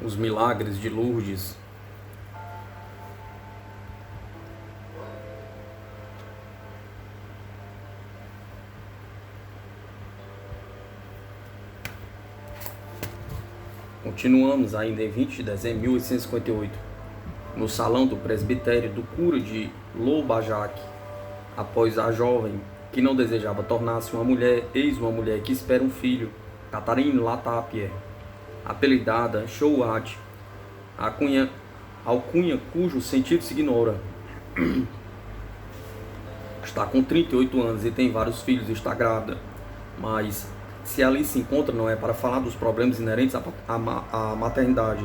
Os milagres de Lourdes. Continuamos ainda em 20 de dezembro de 1858, no salão do presbitério do cura de Loubajac, após a jovem, que não desejava tornar-se uma mulher, eis uma mulher que espera um filho, Catarine Latapie, apelidada Chouat, alcunha cujo sentido se ignora. Está com 38 anos e tem vários filhos e está grávida, mas se ali se encontra não é para falar dos problemas inerentes à maternidade.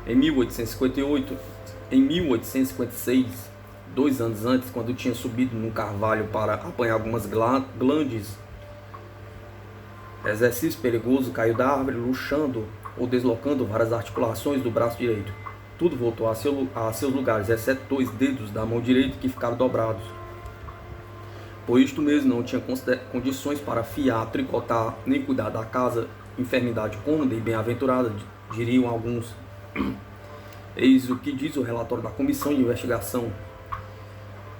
Em 1856, 2 anos antes, quando tinha subido num carvalho para apanhar algumas glândes, exercício perigoso, caiu da árvore, luxando ou deslocando várias articulações do braço direito. Tudo voltou a seus lugares, exceto 2 dedos da mão direita que ficaram dobrados. Por isto mesmo, não tinha condições para fiar, tricotar, nem cuidar da casa, enfermidade cômoda e bem-aventurada, diriam alguns. Eis o que diz o relatório da comissão de investigação.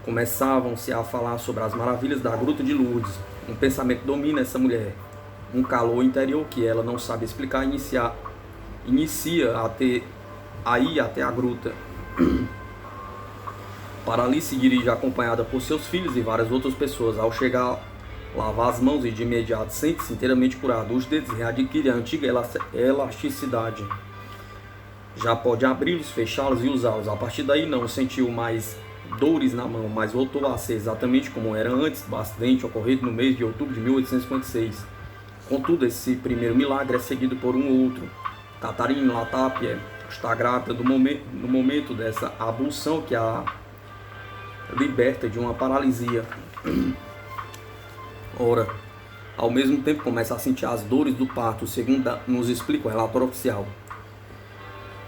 Começavam-se a falar sobre as maravilhas da Gruta de Lourdes. Um pensamento domina essa mulher. Um calor interior que ela não sabe explicar inicia a ir até a gruta. Para ali se dirige acompanhada por seus filhos e várias outras pessoas. Ao chegar, lava as mãos e de imediato sente-se inteiramente curado. Os dedos readquirem a antiga elasticidade. Já pode abri-los, fechá-los e usá-los. A partir daí não sentiu mais dores na mão, mas voltou a ser exatamente como era antes do acidente ocorrido no mês de outubro de 1856. Contudo, esse primeiro milagre é seguido por um outro. Catarine Latapie está grávida no momento dessa ablução que a liberta de uma paralisia. Ora, ao mesmo tempo começa a sentir as dores do parto, segundo nos explica o relatório oficial.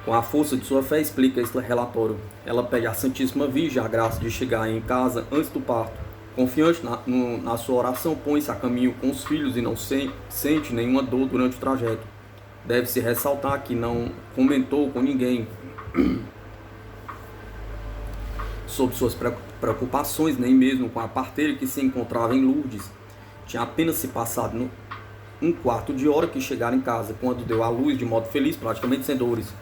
Com a força de sua fé, explica esse relatório. Ela pede à Santíssima Virgem a graça de chegar em casa antes do parto. Confiante na sua oração, põe-se a caminho com os filhos e não sente nenhuma dor durante o trajeto. Deve-se ressaltar que não comentou com ninguém sobre suas preocupações, nem mesmo com a parteira que se encontrava em Lourdes. Tinha apenas se passado um quarto de hora que chegaram em casa, quando deu à luz de modo feliz, praticamente sem dores.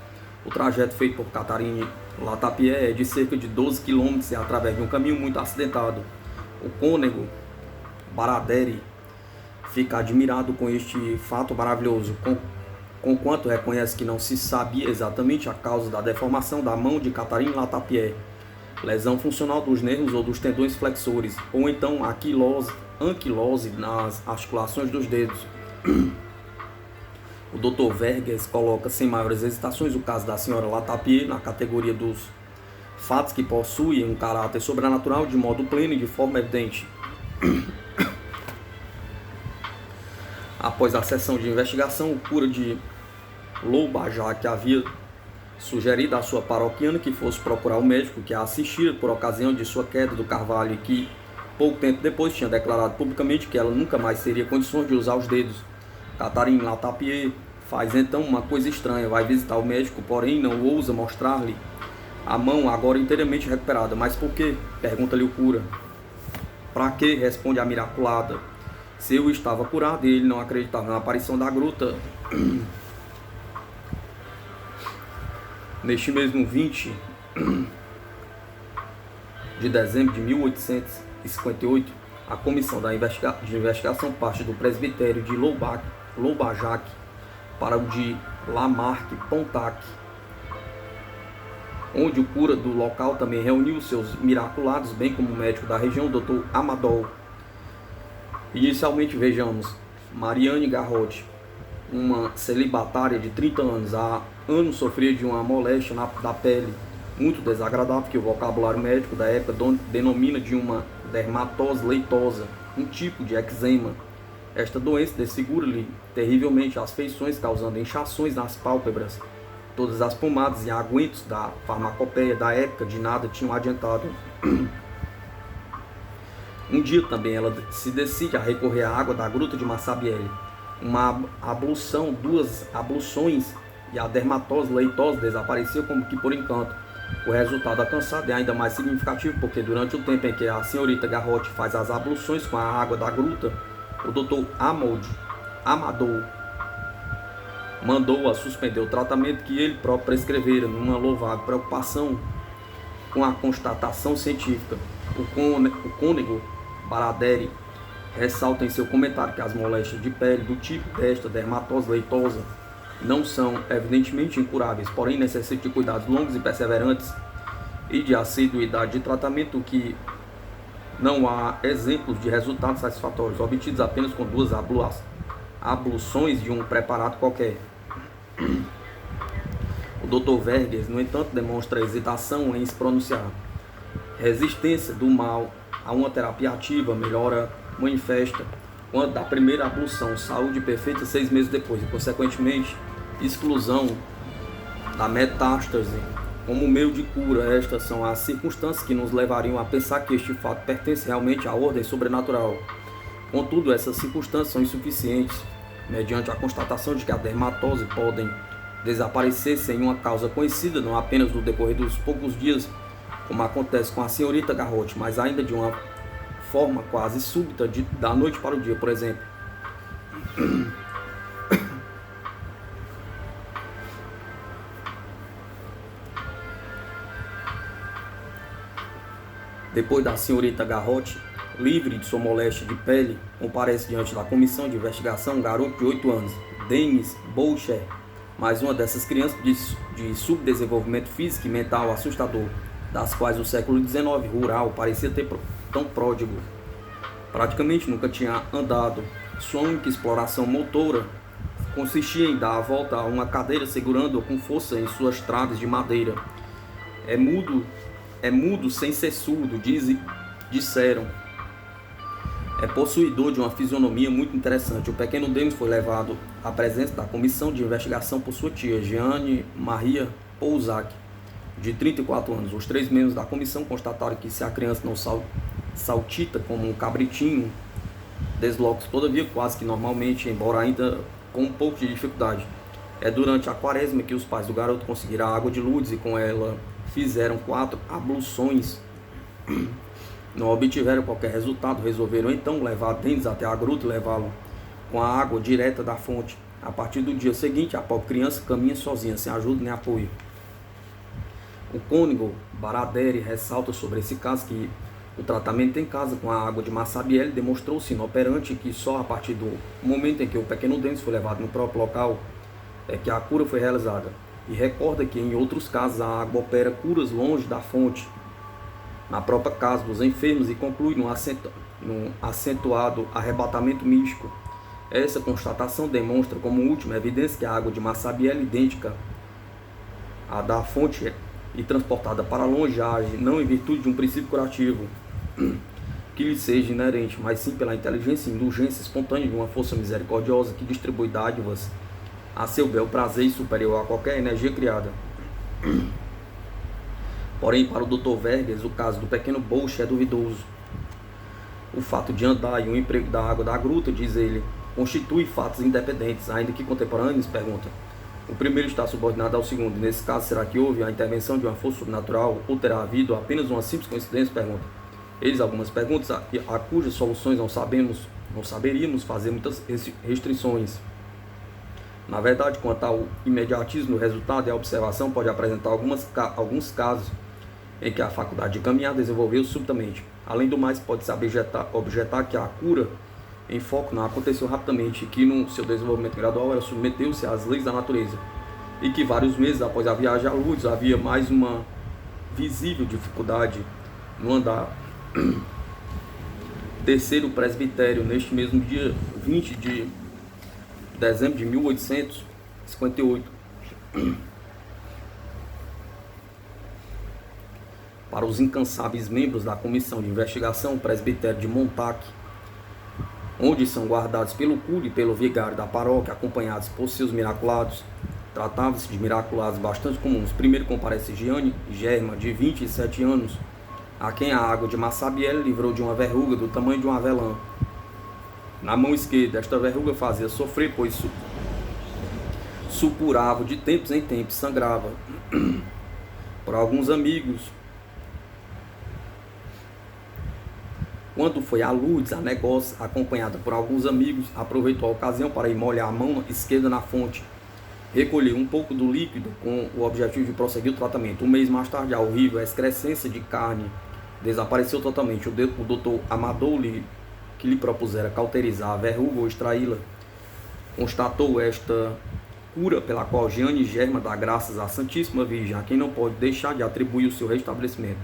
O trajeto feito por Catarine Latapie é de cerca de 12 km e através de um caminho muito acidentado. O cônego Baradere fica admirado com este fato maravilhoso, conquanto reconhece que não se sabia exatamente a causa da deformação da mão de Catarine Latapie, lesão funcional dos nervos ou dos tendões flexores, ou então anquilose nas articulações dos dedos. O Dr. Verges coloca sem maiores hesitações o caso da senhora Latapie na categoria dos fatos que possuem um caráter sobrenatural de modo pleno e de forma evidente. Após a sessão de investigação, o cura de Loubajac havia sugerido à sua paroquiana que fosse procurar o médico que a assistira por ocasião de sua queda do carvalho e que, pouco tempo depois, tinha declarado publicamente que ela nunca mais teria condições de usar os dedos. Catarine Latapie faz então uma coisa estranha, vai visitar o médico, porém não ousa mostrar-lhe a mão agora inteiramente recuperada. Mas por quê? Pergunta-lhe o cura. Para quê? Responde a miraculada. Se eu estava curado e ele não acreditava na aparição da gruta. Neste mesmo 20 de dezembro de 1858, a comissão de investigação parte do presbitério de Loubajac para o de Lamarque-Pontac, onde o cura do local também reuniu seus miraculados, bem como o médico da região, o Dr. Amadol. Inicialmente vejamos Mariane Garrote, uma celibatária de 30 anos. Há anos sofria de uma moléstia da pele muito desagradável, que o vocabulário médico da época denomina de uma dermatose leitosa, um tipo de eczema. Esta doença desfigura-lhe terrivelmente as feições, causando inchações nas pálpebras. Todas as pomadas e aguentos da farmacopeia da época de nada tinham adiantado. Um dia também ela se decide a recorrer à água da gruta de Massabielle. Uma ablução, 2 abluções e a dermatose leitosa desapareceu como que por encanto. O resultado alcançado é ainda mais significativo porque durante o tempo em que a senhorita Garrote faz as abluções com a água da gruta, o Dr. Amador mandou-a suspender o tratamento que ele próprio prescrevera, numa louvável preocupação com a constatação científica. O cônego Baraderi ressalta em seu comentário que as moléstias de pele do tipo desta dermatose leitosa não são evidentemente incuráveis, porém necessitam de cuidados longos e perseverantes e de assiduidade de tratamento, que não há exemplos de resultados satisfatórios obtidos apenas com 2 abluções de um preparado qualquer. O Dr. Verges, no entanto, demonstra hesitação em se pronunciar. Resistência do mal a uma terapia ativa, melhora manifesta quando da primeira ablução, saúde perfeita 6 meses depois, e consequentemente exclusão da metástase como meio de cura. Estas são as circunstâncias que nos levariam a pensar que este fato pertence realmente à ordem sobrenatural. Contudo, essas circunstâncias são insuficientes, mediante a constatação de que a dermatose podem desaparecer sem uma causa conhecida, não apenas no decorrer dos poucos dias, como acontece com a senhorita Garrote, mas ainda de uma forma quase súbita, da noite para o dia, por exemplo. Depois da senhorita Garrote, livre de sua moléstia de pele, comparece diante da comissão de investigação um garoto de 8 anos, Denis Boucher, mais uma dessas crianças de subdesenvolvimento físico e mental assustador, das quais o século XIX rural parecia ter tão pródigo. Praticamente nunca tinha andado. Sua única exploração motora consistia em dar a volta a uma cadeira segurando-a com força em suas traves de madeira. É mudo sem ser surdo, disseram. É possuidor de uma fisionomia muito interessante. O pequeno Denis foi levado à presença da comissão de investigação por sua tia, Jeanne Maria Pouzac, de 34 anos. Os 3 membros da comissão constataram que se a criança não saltita como um cabritinho, desloca-se todavia quase que normalmente, embora ainda com um pouco de dificuldade. É durante a quaresma que os pais do garoto conseguiram a água de Lourdes e com ela fizeram 4 abluções. Não obtiveram qualquer resultado, resolveram então levar Denis até a gruta e levá-lo com a água direta da fonte. A partir do dia seguinte, a pobre criança caminha sozinha, sem ajuda nem apoio. O cônego Baraderi ressalta sobre esse caso que o tratamento em casa com a água de Massabielle demonstrou-se inoperante e que só a partir do momento em que o pequeno Denis foi levado no próprio local é que a cura foi realizada. E recorda que em outros casos a água opera curas longe da fonte, na própria casa dos enfermos, e conclui num acentuado arrebatamento místico. Essa constatação demonstra como última evidência que a água de Massabielle é idêntica à da fonte e transportada para longe age não em virtude de um princípio curativo que lhe seja inerente, mas sim pela inteligência e indulgência espontânea de uma força misericordiosa que distribui dádivas a seu bel prazer e superior a qualquer energia criada. Porém, para o Dr. Verges, o caso do pequeno Boucher é duvidoso. O fato de andar e o emprego da água da gruta, diz ele, constitui fatos independentes, ainda que contemporâneos, pergunta. O primeiro está subordinado ao segundo. Nesse caso, será que houve a intervenção de uma força sobrenatural ou terá havido apenas uma simples coincidência? Pergunta. Eis algumas perguntas a cujas soluções não saberíamos fazer muitas restrições. Na verdade, quanto ao imediatismo do resultado e a observação, pode apresentar alguns casos em que a faculdade de caminhar desenvolveu subitamente. Além do mais, pode-se objetar que a cura em foco não aconteceu rapidamente e que no seu desenvolvimento gradual ela submeteu-se às leis da natureza e que vários meses após a viagem à Lourdes havia mais uma visível dificuldade no andar. Terceiro presbitério, neste mesmo dia 20 de dezembro de 1858. Para os incansáveis membros da comissão de investigação, o presbitério de Montac, onde são guardados pelo cura e pelo vigário da paróquia, acompanhados por seus miraculados, tratava-se de miraculados bastante comuns. Primeiro comparece Jeanne Germa, de 27 anos, a quem a água de Massabielle livrou de uma verruga do tamanho de um avelã. supurava de tempos em tempos, sangrava. Por alguns amigos, quando foi a Lourdes, a negócio, acompanhada por alguns amigos, aproveitou a ocasião para ir molhar a mão esquerda na fonte, recolheu um pouco do líquido com o objetivo de prosseguir o tratamento. Um mês mais tarde, a horrível excrescência de carne desapareceu totalmente. O doutor Amador, que lhe propusera cauterizar a verruga ou extraí-la, constatou esta cura pela qual Jeane Germa dá graças à Santíssima Virgem, a quem não pode deixar de atribuir o seu restabelecimento.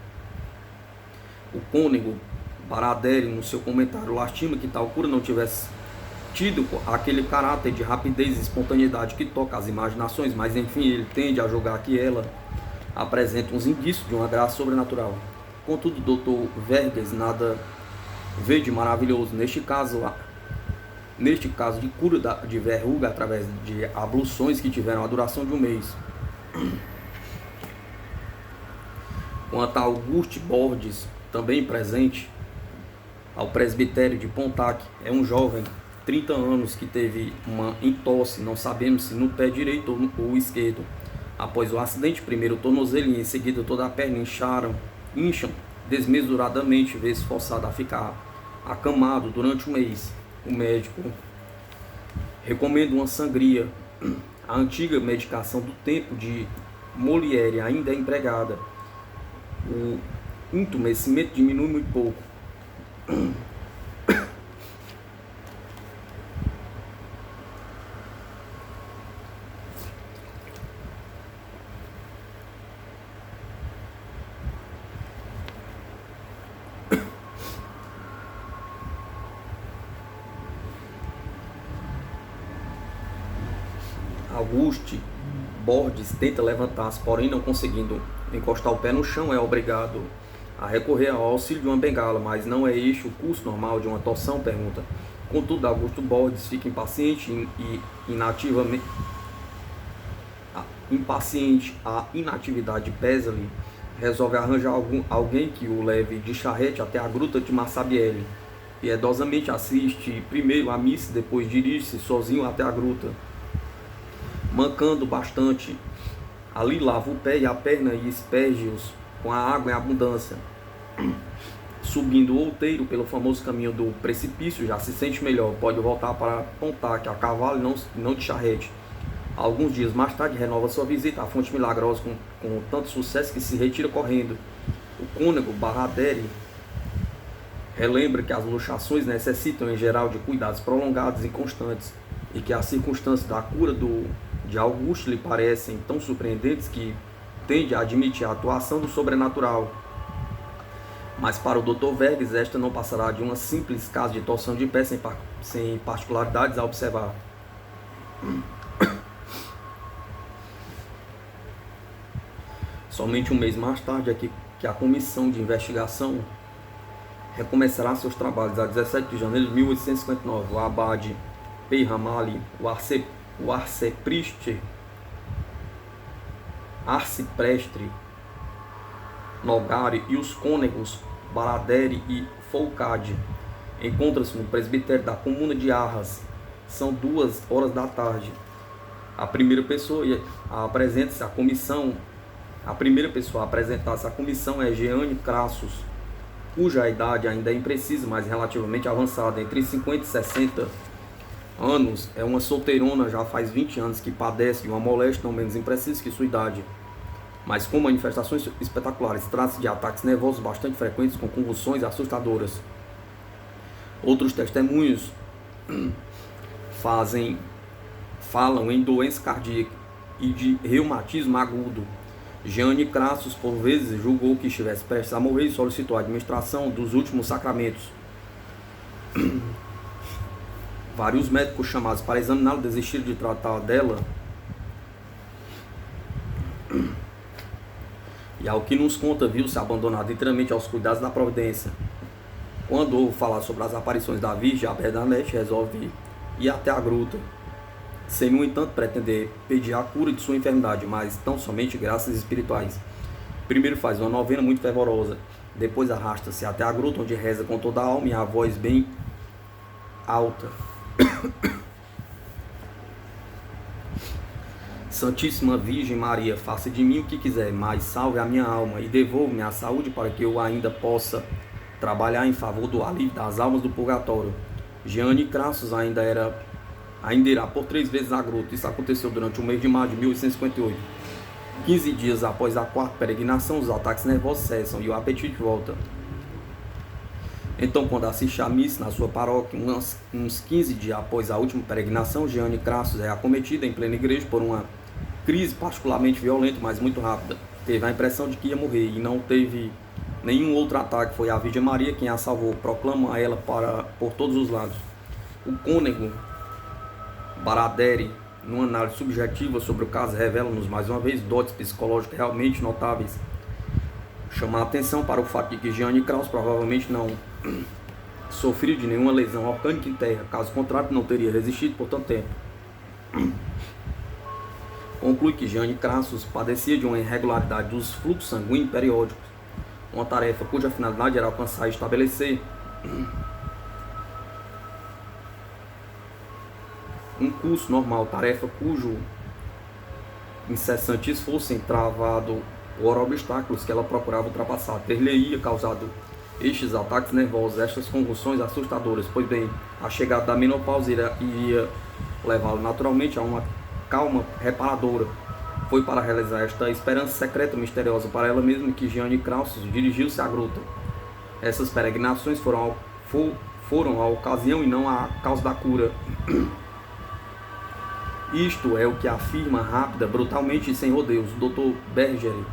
O cônego Baraderi, no seu comentário, lastima que tal cura não tivesse tido aquele caráter de rapidez e espontaneidade que toca as imaginações, mas enfim, ele tende a julgar que ela apresenta uns indícios de uma graça sobrenatural. Contudo, o Dr. Verges nada vê de maravilhoso neste caso de cura de verruga através de abluções que tiveram a duração de um mês. Quanto a Auguste Borges, também presente ao presbitério de Pontac, é um jovem, 30 anos, que teve uma entorse, não sabemos se no pé direito ou esquerdo. Após o acidente, primeiro o tornozelo e em seguida toda a perna incham desmesuradamente, vê-se forçado a ficar acamado durante um mês. O médico recomenda uma sangria. A antiga medicação do tempo de Molière ainda é empregada. O entumecimento diminui muito pouco. Auguste Borges tenta levantar-se, porém não conseguindo encostar o pé no chão, é obrigado a recorrer ao auxílio de uma bengala, mas não é este o curso normal de uma torção? Pergunta. Contudo, Augusto Borges fica impaciente e a inatividade pesa-lhe, resolve arranjar alguém que o leve de charrete até a gruta de Massabielle. Piedosamente assiste primeiro à missa, depois dirige-se sozinho até a gruta. Mancando bastante, ali lava o pé e a perna e esperge-os com a água em abundância. Subindo o outeiro pelo famoso caminho do precipício, já se sente melhor, pode voltar para Pontac a cavalo e não de charrete. Alguns dias mais tarde renova sua visita à fonte milagrosa com tanto sucesso que se retira correndo. O cônego Baraderi relembra que as luxações necessitam em geral de cuidados prolongados e constantes, e que as circunstâncias da cura de Auguste lhe parecem tão surpreendentes que tende a admitir a atuação do sobrenatural. Mas para o Dr. Verges, esta não passará de um simples caso de torção de pé sem particularidades a observar. Somente um mês mais tarde é que a comissão de investigação recomeçará seus trabalhos. A 17 de janeiro de 1859, o abade Peyramale, o arceprestre Nogari e os cônegos Baraderi e Foucault encontram-se no presbitério da comuna de Arras. São 2h da tarde. A primeira pessoa a apresentar-se à comissão é Jeane Crassus, cuja idade ainda é imprecisa, mas relativamente avançada, entre 50 e 60 anos. É uma solteirona já faz 20 anos que padece de uma moléstia não menos imprecisa que sua idade, mas com manifestações espetaculares. Trata-se de ataques nervosos bastante frequentes com convulsões assustadoras. Outros testemunhos falam em doença cardíaca e de reumatismo agudo. Jeane Crassus, por vezes, julgou que estivesse prestes a morrer e solicitou a administração dos últimos sacramentos. Vários médicos chamados para examiná-la desistiram de tratar dela. E ao que nos conta, viu-se abandonado inteiramente aos cuidados da providência. Quando ouve falar sobre as aparições da Virgem, a Bernadette resolve ir até a gruta, sem, no entanto, pretender pedir a cura de sua enfermidade, mas tão somente graças espirituais. Primeiro faz uma novena muito fervorosa, depois arrasta-se até a gruta, onde reza com toda a alma e a voz bem alta. Santíssima Virgem Maria, faça de mim o que quiser, mas salve a minha alma e devolva-me a saúde para que eu ainda possa trabalhar em favor do alívio das almas do purgatório. Jeane Crassus ainda irá por 3 vezes à gruta. Isso aconteceu durante o mês de maio de 1858. 15 dias após a quarta peregrinação, os ataques nervosos cessam e o apetite volta. Então, quando assiste à missa na sua paróquia, uns 15 dias após a última peregrinação, Jeane Crassus é acometida em plena igreja por uma crise particularmente violenta, mas muito rápida. Teve a impressão de que ia morrer e não teve nenhum outro ataque. Foi a Virgem Maria quem a salvou. Proclama a ela por todos os lados. O cônego Baraderi, numa análise subjetiva sobre o caso, revela-nos mais uma vez dotes psicológicas realmente notáveis. Chama a atenção para o fato de que Jeane Crassus provavelmente não sofreu de nenhuma lesão orgânica interna, caso contrário não teria resistido por tanto tempo. Conclui que Jeane Crassus padecia de uma irregularidade dos fluxos sanguíneos periódicos, uma tarefa cuja finalidade era alcançar e estabelecer um curso normal, tarefa cujo incessante esforço em travado por obstáculos que ela procurava ultrapassar. Ter-lhe-ia causado estes ataques nervosos, estas convulsões assustadoras. Pois bem, a chegada da menopausa iria levá-lo naturalmente a uma calma reparadora. Foi para realizar esta esperança secreta misteriosa para ela mesma que Jeane Crassus dirigiu-se à gruta. Essas peregrinações foram a ocasião e não a causa da cura. Isto é o que afirma rápida, brutalmente e sem rodeios o Dr. Bergeri,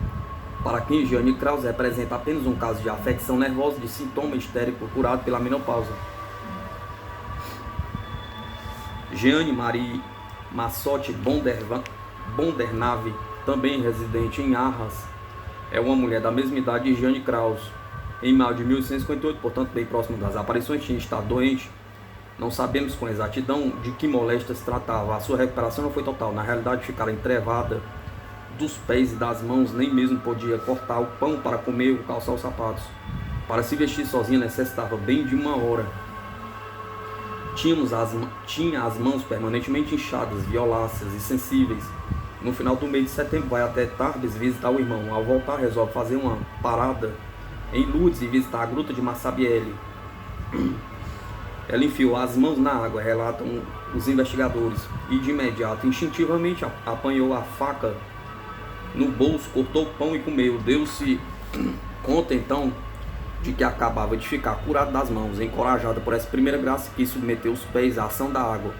para quem Jeane Crassus representa apenas um caso de afecção nervosa de sintoma histérico curado pela menopausa. Jeane Marie Massotti Bondernave, também residente em Arras, é uma mulher da mesma idade de Jeane Crassus. Em maio de 1858, portanto bem próximo das aparições, tinha estado doente. Não sabemos com exatidão de que moléstia se tratava. A sua recuperação não foi total. Na realidade, ficara entrevada dos pés e das mãos, nem mesmo podia cortar o pão para comer ou calçar os sapatos. Para se vestir sozinha necessitava bem de 1 hora. Tinha as mãos permanentemente inchadas, violáceas e sensíveis. No final do mês de setembro vai até Tarbes visitar o irmão. Ao voltar resolve fazer uma parada em Lourdes e visitar a gruta de Massabielle. Ela enfiou as mãos na água, relatam os investigadores, e de imediato, instintivamente, apanhou a faca no bolso, cortou o pão e comeu. Deu-se conta então de que acabava de ficar curada das mãos. Encorajada por essa primeira graça, quis submeter os pés à ação da água.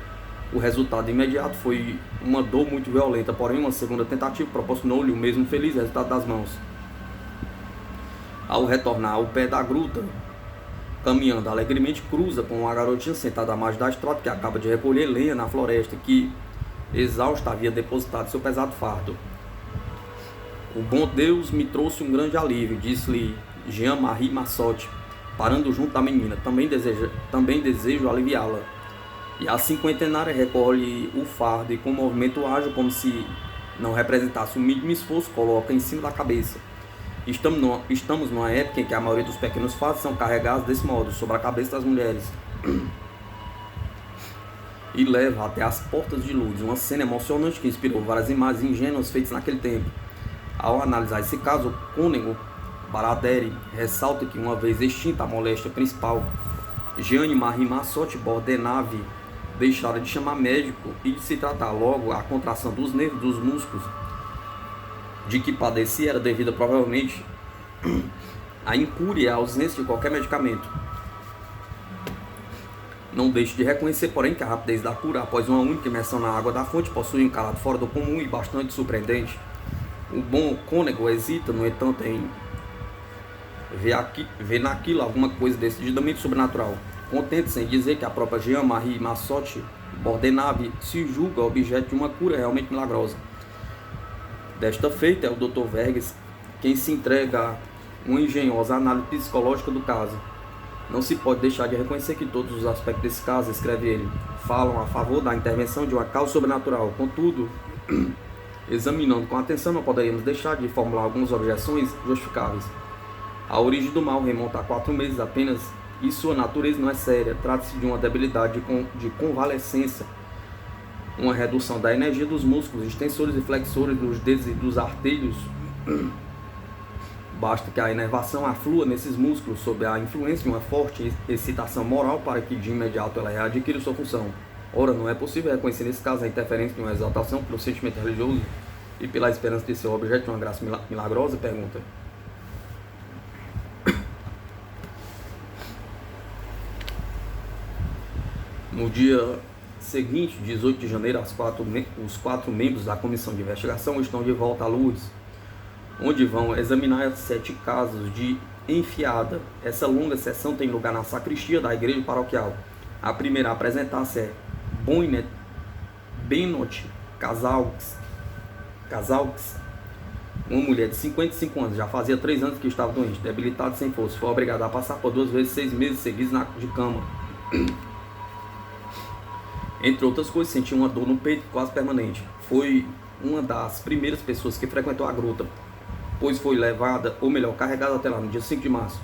O resultado imediato foi uma dor muito violenta, porém uma segunda tentativa proporcionou-lhe o mesmo feliz resultado das mãos. Ao retornar ao pé da gruta, caminhando alegremente, cruza com uma garotinha sentada à margem da estrada que acaba de recolher lenha na floresta, que, exausta, havia depositado seu pesado fardo. O bom Deus me trouxe um grande alívio, disse-lhe Jean-Marie Massotti, parando junto da menina. Também desejo aliviá-la. E a cinquentenária recolhe o fardo e, com um movimento ágil, como se não representasse o mínimo esforço, coloca em cima da cabeça. Estamos numa época em que a maioria dos pequenos fardos são carregados desse modo, sobre a cabeça das mulheres. E leva até as portas de Lourdes, uma cena emocionante que inspirou várias imagens ingênuas feitas naquele tempo. Ao analisar esse caso, o cônego Baraderi ressalta que, uma vez extinta a moléstia principal, Jeane Marie Massotti Bondernave deixara de chamar médico e de se tratar. Logo, a contração dos nervos dos músculos de que padecia era devida provavelmente à incúria e à ausência de qualquer medicamento. Não deixe de reconhecer, porém, que a rapidez da cura após uma única imersão na água da fonte possui um caráter fora do comum e bastante surpreendente. O bom cônego hesita, no entanto, em ver naquilo alguma coisa decididamente sobrenatural. Contente-se em dizer que a própria Jean-Marie Massotti Bondernave se julga objeto de uma cura realmente milagrosa. Desta feita, é o Dr. Verges quem se entrega a uma engenhosa análise psicológica do caso. Não se pode deixar de reconhecer que todos os aspectos desse caso, escreve ele, falam a favor da intervenção de uma causa sobrenatural. Contudo, examinando com atenção, não poderíamos deixar de formular algumas objeções justificáveis. A origem do mal remonta a 4 meses apenas e sua natureza não é séria. Trata-se de uma debilidade de convalescência uma redução da energia dos músculos extensores e flexores dos dedos e dos artelhos. Basta que a inervação aflua nesses músculos sob a influência de uma forte excitação moral para que de imediato ela readquira sua função. Ora, não é possível reconhecer nesse caso a interferência de uma exaltação pelo sentimento religioso e pela esperança de ser objeto de uma graça milagrosa? Pergunta. No dia seguinte, 18 de janeiro, os quatro membros da comissão de investigação estão de volta a Lourdes, onde vão examinar 7 casos de enfiada. Essa longa sessão tem lugar na sacristia da igreja paroquial. A primeira a apresentar-se é Benot Casalques, uma mulher de 55 anos, já fazia 3 anos que estava doente, debilitada sem força, foi obrigada a passar por 2 vezes 6 meses seguidos de cama. Entre outras coisas, sentia uma dor no peito quase permanente. Foi uma das primeiras pessoas que frequentou a gruta, pois foi levada, ou melhor, carregada até lá no dia 5 de março.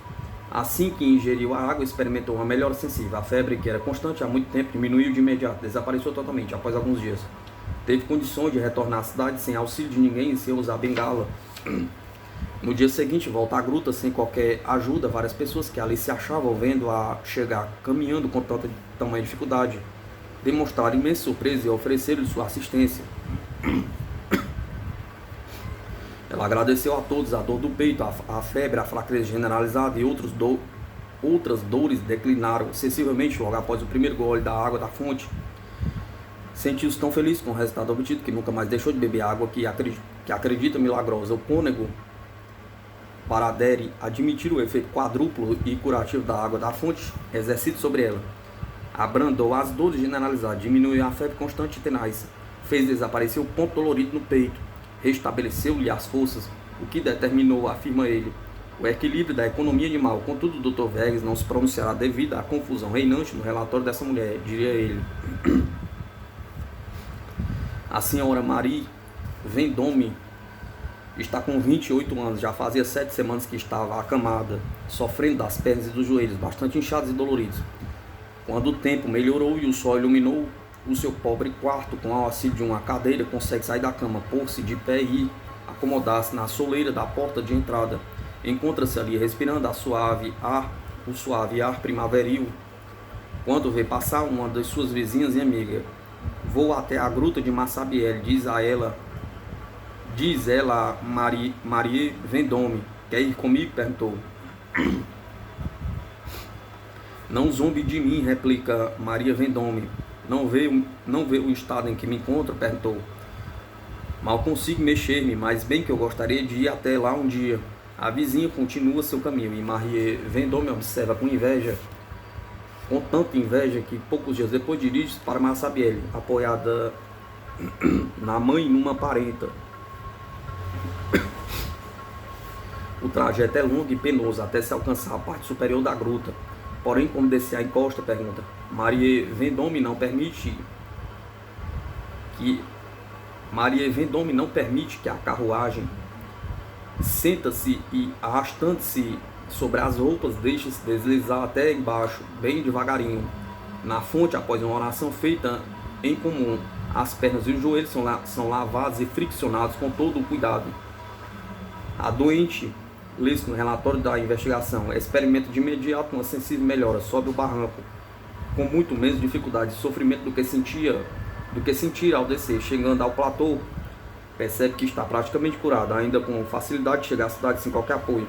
Assim que ingeriu a água, experimentou uma melhora sensível. A febre, que era constante há muito tempo, diminuiu de imediato, desapareceu totalmente após alguns dias. Teve condições de retornar à cidade sem auxílio de ninguém e sem usar bengala. No dia seguinte, volta à gruta sem qualquer ajuda. Várias pessoas que ali se achavam vendo-a chegar caminhando com tamanha dificuldade demonstraram imensa surpresa e ofereceram-lhe sua assistência. Ela agradeceu a todos a dor do peito, a febre, a fraqueza generalizada e outras dores declinaram sensivelmente logo após o primeiro gole da água da fonte. Sentiu-se tão feliz com o resultado obtido que nunca mais deixou de beber água que acredita milagrosa. O cônego Baradere admitir o efeito quadruplo e curativo da água da fonte exercido sobre ela. Abrandou as dores generalizadas, diminuiu a febre constante e tenaz, fez desaparecer o ponto dolorido no peito, restabeleceu-lhe as forças, o que determinou, afirma ele, o equilíbrio da economia animal. Contudo, o Dr. Vegas não se pronunciará devido à confusão reinante no relatório dessa mulher, diria ele. A senhora Marie Vendôme está com 28 anos, já fazia 7 semanas que estava acamada, sofrendo das pernas e dos joelhos, bastante inchados e doloridos. Quando o tempo melhorou e o sol iluminou o seu pobre quarto, com o auxílio de uma cadeira, consegue sair da cama, pôr-se de pé e acomodar-se na soleira da porta de entrada. Encontra-se ali respirando o suave ar primaveril, quando vê passar uma das suas vizinhas e amigas. Vou até a gruta de Massabielle, diz ela a Marie Vendôme. Quer ir comigo? Perguntou. Não zombe de mim, replica Maria Vendôme. Não vê o estado em que me encontro? Perguntou. Mal consigo mexer-me, mas bem que eu gostaria de ir até lá um dia. A vizinha continua seu caminho e Marie Vendôme observa com tanta inveja que poucos dias depois dirige-se para Massabielle, apoiada na mãe e numa parenta. O trajeto é longo e penoso até se alcançar a parte superior da gruta. Porém, como descer a encosta, pergunta, Marie Vendôme não permite que a carruagem senta-se e, arrastando-se sobre as roupas, deixa-se deslizar até embaixo, bem devagarinho. Na fonte, após uma oração feita em comum, as pernas e os joelhos são lavados e friccionados com todo o cuidado. A doente, lê-se no relatório da investigação, experimenta de imediato uma sensível melhora, sobe o barranco, com muito menos dificuldade e sofrimento do que sentir ao descer. Chegando ao platô, percebe que está praticamente curada, ainda com facilidade de chegar à cidade sem qualquer apoio.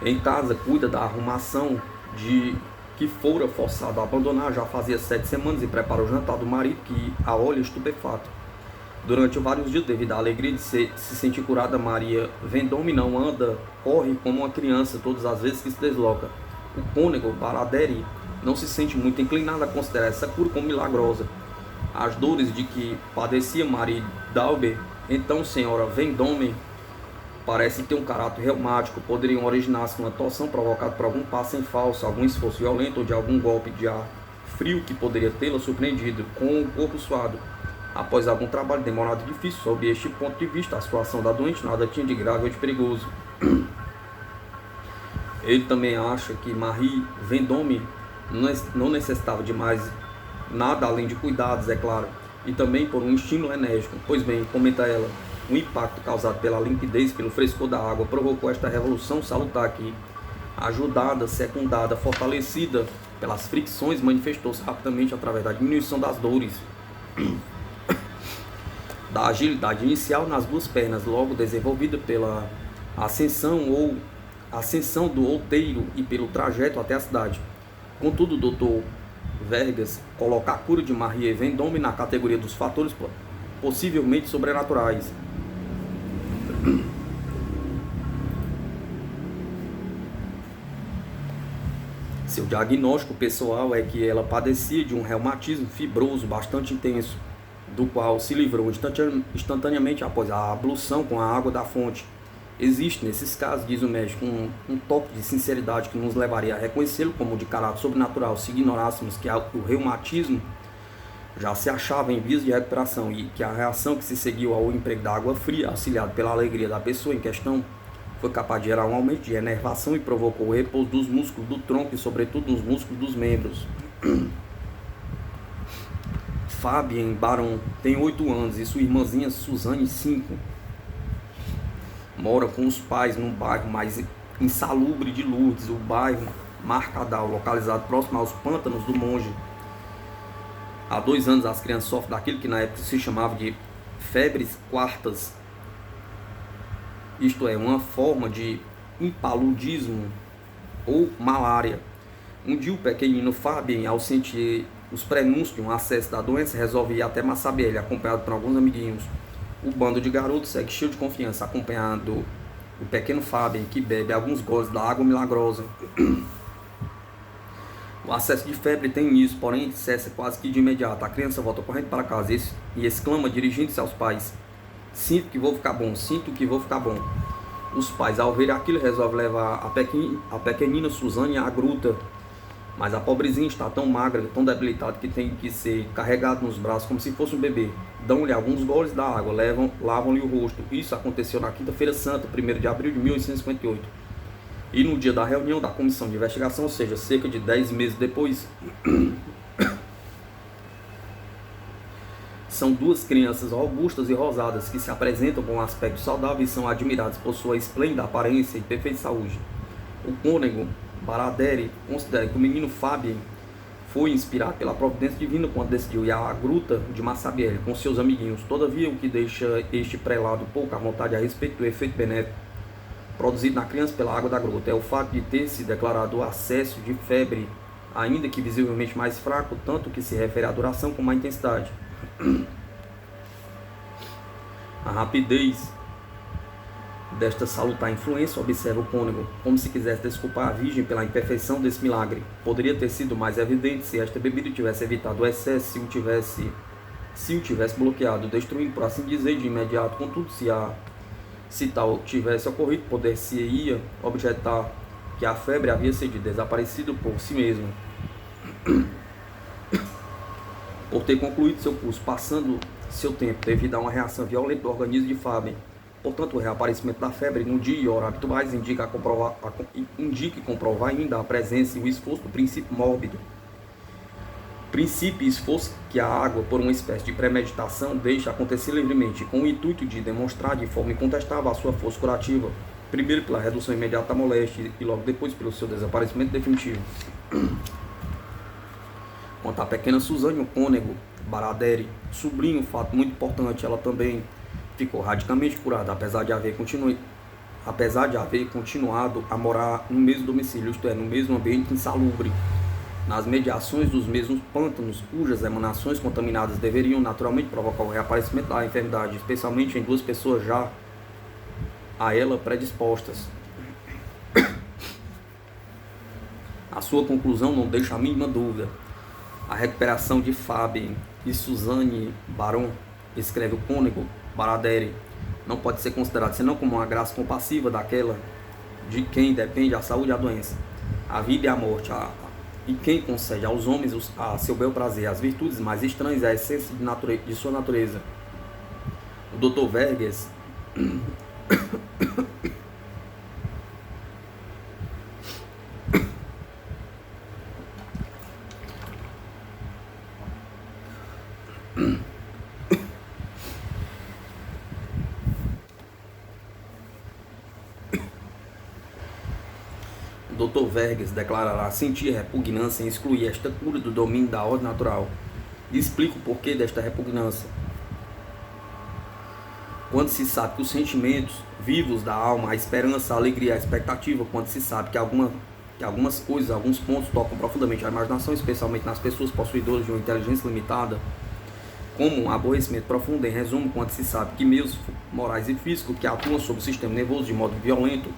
Em casa, cuida da arrumação de que fora forçado a abandonar já fazia 7 semanas e prepara o jantar do marido, que a olha estupefato. Durante vários dias, devido à alegria de se sentir curada, Maria Vendôme não anda, corre como uma criança todas as vezes que se desloca. O cônego Baradere não se sente muito inclinado a considerar essa cura como milagrosa. As dores de que padecia Marie Dauber, então senhora Vendôme, parecem ter um caráter reumático, poderiam originar-se de uma torção provocada por algum passo em falso, algum esforço violento ou de algum golpe de ar frio que poderia tê-la surpreendido com o corpo suado. Após algum trabalho demorado e difícil, sob este ponto de vista, a situação da doente nada tinha de grave ou de perigoso. Ele também acha que Marie Vendôme não necessitava de mais nada além de cuidados, é claro, e também por um estímulo enérgico. Pois bem, comenta ela, o impacto causado pela limpidez, pelo frescor da água, provocou esta revolução salutar que, ajudada, secundada, fortalecida pelas fricções, manifestou-se rapidamente através da diminuição das dores, da agilidade inicial nas duas pernas, logo desenvolvida pela ascensão do outeiro e pelo trajeto até a cidade. Contudo, o Dr. Vergas coloca a cura de Marie Vendôme na categoria dos fatores possivelmente sobrenaturais. Seu diagnóstico pessoal é que ela padecia de um reumatismo fibroso bastante intenso, do qual se livrou instantaneamente após a ablução com a água da fonte. Existe, nesses casos, diz o médico, um toque de sinceridade que nos levaria a reconhecê-lo como de caráter sobrenatural se ignorássemos que o reumatismo já se achava em vias de recuperação e que a reação que se seguiu ao emprego da água fria, auxiliado pela alegria da pessoa em questão, foi capaz de gerar um aumento de enervação e provocou o repouso dos músculos do tronco e, sobretudo, dos músculos dos membros. Fabien Baron tem 8 anos e sua irmãzinha Suzanne 5. Mora com os pais num bairro mais insalubre de Lourdes, o bairro Marcadal, localizado próximo aos pântanos do Monge. Há 2 anos as crianças sofrem daquilo que na época se chamava de febres quartas, isto é, uma forma de impaludismo ou malária. Um dia o pequenino Fabien, ao sentir os prenúncios de um acesso da doença, resolve ir até Massabielle, acompanhado por alguns amiguinhos. O bando de garotos segue cheio de confiança, acompanhando o pequeno Fabien, que bebe alguns goles da água milagrosa. O acesso de febre tem início, porém cessa quase que de imediato. A criança volta correndo para casa e exclama, dirigindo-se aos pais: "Sinto que vou ficar bom, sinto que vou ficar bom." Os pais, ao ver aquilo, resolvem levar a pequenina Suzanne à gruta, mas a pobrezinha está tão magra, tão debilitada, que tem que ser carregada nos braços como se fosse um bebê. Dão-lhe alguns goles da água, lavam-lhe o rosto. Isso aconteceu na quinta-feira santa, 1º de abril de 1858. E no dia da reunião da comissão de investigação, ou seja, cerca de 10 meses depois, são 2 crianças robustas e rosadas que se apresentam com um aspecto saudável e são admiradas por sua esplêndida aparência e perfeita saúde. O cônego Baradere considera que o menino Fabien foi inspirado pela providência divina quando decidiu ir à gruta de Massabielle com seus amiguinhos. Todavia, o que deixa este prelado pouco à vontade a respeito do efeito benéfico produzido na criança pela água da gruta é o fato de ter se declarado o acesso de febre, ainda que visivelmente mais fraco, tanto que se refere à duração como à intensidade. A rapidez desta salutar influência, observa o cônego, como se quisesse desculpar a Virgem pela imperfeição desse milagre. Poderia ter sido mais evidente se esta bebida tivesse evitado o excesso, se o tivesse bloqueado, destruindo, por assim dizer, de imediato. Contudo, se tal tivesse ocorrido, poder-se-ia objetar que a febre havia sido desaparecido por si mesma, por ter concluído seu curso, passando seu tempo devido a uma reação violenta do organismo de Fabien. Portanto, o reaparecimento da febre no dia e hora habituais indica comprovar ainda a presença e o esforço do princípio mórbido. Princípio e esforço que a água, por uma espécie de premeditação, deixa acontecer livremente, com o intuito de demonstrar de forma incontestável a sua força curativa, primeiro pela redução imediata da moléstia e logo depois pelo seu desaparecimento definitivo. Quanto à pequena Suzanne, o cônego Baradere sublinha um fato muito importante: ela também ficou radicalmente curada, apesar de haver continuado a morar no mesmo domicílio, isto é, no mesmo ambiente insalubre, nas mediações dos mesmos pântanos, cujas emanações contaminadas deveriam naturalmente provocar o reaparecimento da enfermidade, especialmente em 2 pessoas já a ela predispostas. A sua conclusão não deixa a mínima dúvida. A recuperação de Fabien e Suzanne Baron, escreve o cônego Baradere, não pode ser considerada senão como uma graça compassiva daquela de quem depende a saúde e a doença, a vida e a morte, e quem concede aos homens a seu bel prazer as virtudes mais estranhas e a essência de sua natureza. O Dr. Vergas O Dr. Vergas declarará sentir repugnância em excluir esta cura do domínio da ordem natural. E explica o porquê desta repugnância. Quando se sabe que os sentimentos vivos da alma, a esperança, a alegria, a expectativa, quando se sabe que algumas coisas, alguns pontos tocam profundamente a imaginação, especialmente nas pessoas possuidoras de uma inteligência limitada, como um aborrecimento profundo, em resumo, quando se sabe que meios morais e físicos que atuam sobre o sistema nervoso de modo violento